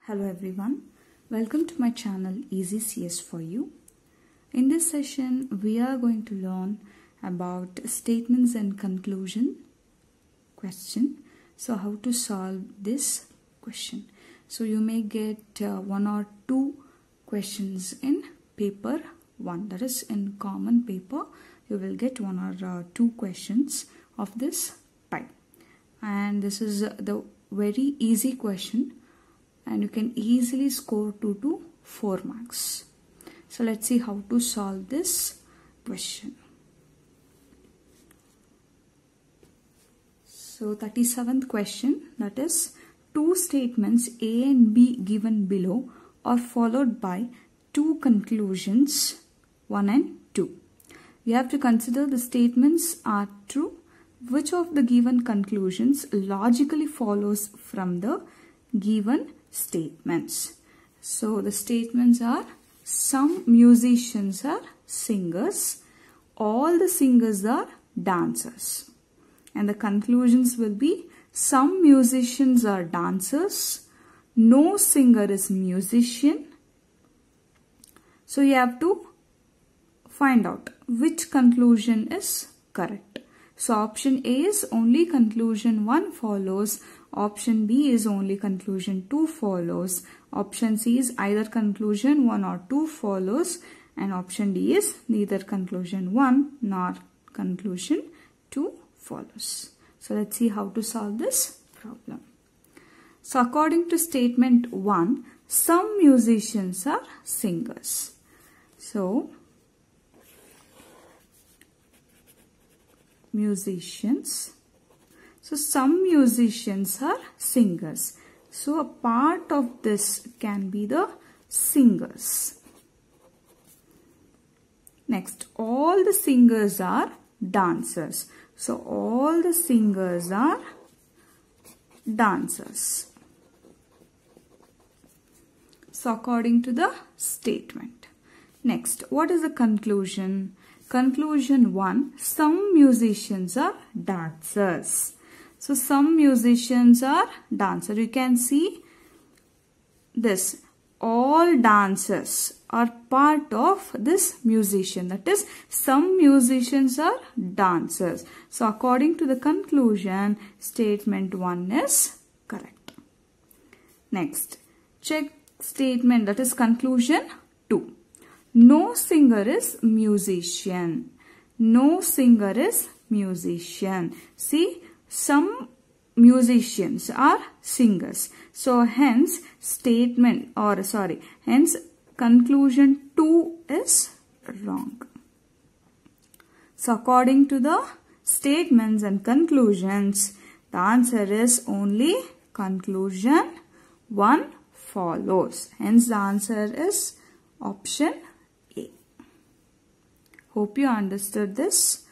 Hello everyone, welcome to my channel Easy CS for You. In this session we are going to learn about statements and conclusion question. So how to solve this question. So you may get one or two questions in paper 1, that is in common paper you will get one or two questions of this type, and this is the very easy question and you can easily score 2 to 4 marks. So let's see how to solve this question. So 37th question, that is, two statements A and B given below are followed by two conclusions 1 and 2. We have to consider the statements are true. Which of the given conclusions logically follows from the given statements? So the statements are: some musicians are singers, all the singers are dancers. And the conclusions will be: some musicians are dancers, no singer is musician. So you have to find out which conclusion is correct. So option A is only conclusion 1 follows, option B is only conclusion 2 follows, option C is either conclusion 1 or 2 follows, and option D is neither conclusion 1 nor conclusion 2 follows. So let's see how to solve this problem. So according to statement 1, some musicians are singers. So musicians. So some musicians are singers. So a part of this can be the singers. Next, all the singers are dancers. So all the singers are dancers. So according to the statement. Next, what is the conclusion? Conclusion 1, some musicians are dancers. So some musicians are dancers. You can see this. All dancers are part of this musician. That is, some musicians are dancers. So according to the conclusion, statement 1 is correct. Next, check statement, that is conclusion 2. No singer is musician. No singer is musician. See, some musicians are singers. So hence hence conclusion 2 is wrong. So according to the statements and conclusions, the answer is only conclusion 1 follows. Hence the answer is option A. Hope you understood this.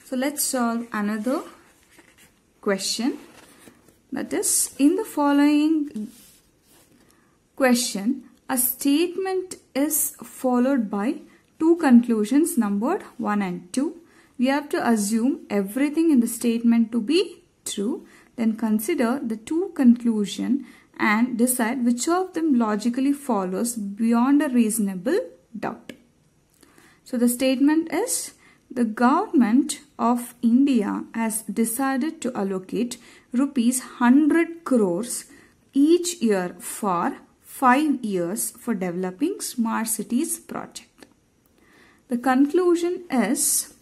So let's solve another question. That is, in the following question, a statement is followed by two conclusions numbered 1 and 2. We have to assume everything in the statement to be true. Then consider the two conclusions and decide which of them logically follows beyond a reasonable doubt. So the statement is: the government of India has decided to allocate rupees 100 crores each year for 5 years for developing smart cities project. The conclusion is: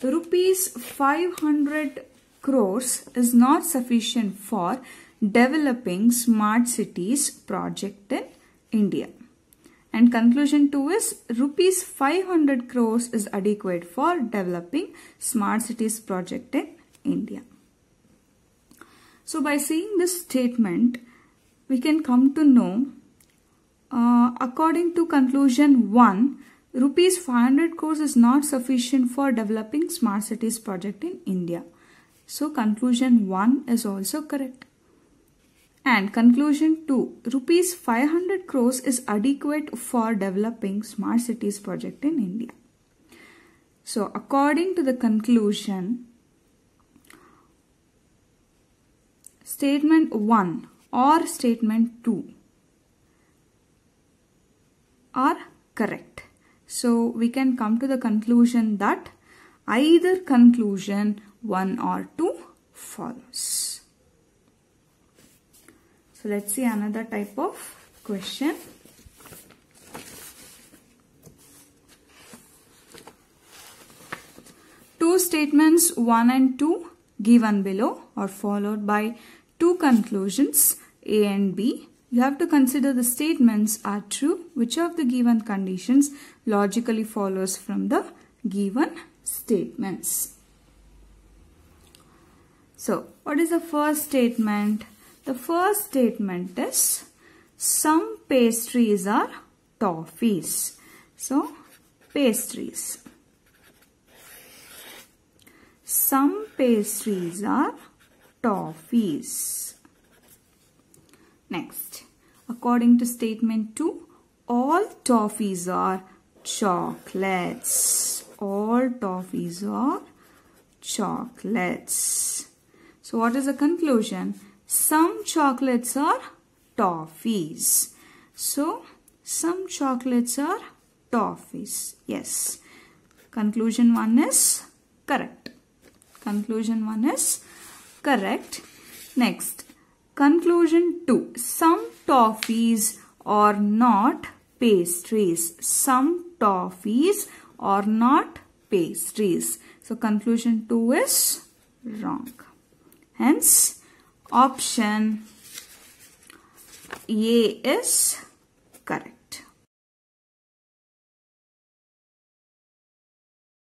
rupees 500 crores is not sufficient for developing smart cities project in India. And conclusion 2 is: rupees 500 crores is adequate for developing smart cities project in India. So by seeing this statement, we can come to know, according to conclusion 1, rupees 500 crores is not sufficient for developing smart cities project in India. So conclusion 1 is also correct. And conclusion 2, rupees 500 crores is adequate for developing smart cities project in India. So according to the conclusion, statement 1 or statement 2 are correct. So we can come to the conclusion that either conclusion 1 or 2 follows. So let's see another type of question. Two statements 1 and 2 given below are followed by two conclusions A and B. You have to consider the statements are true. Which of the given conditions logically follows from the given statements? So, what is the first statement? The first statement is some pastries are toffees. So, pastries. Some pastries are toffees. Next, according to statement 2, all toffees are chocolates. All toffees are chocolates. So what is the conclusion? Some chocolates are toffees. So some chocolates are toffees. Yes. Conclusion 1 is correct. Conclusion 1 is correct. Next, conclusion 2. Some toffees are not pastries. Some toffees are not pastries. So conclusion 2 is wrong. Hence, option A is correct.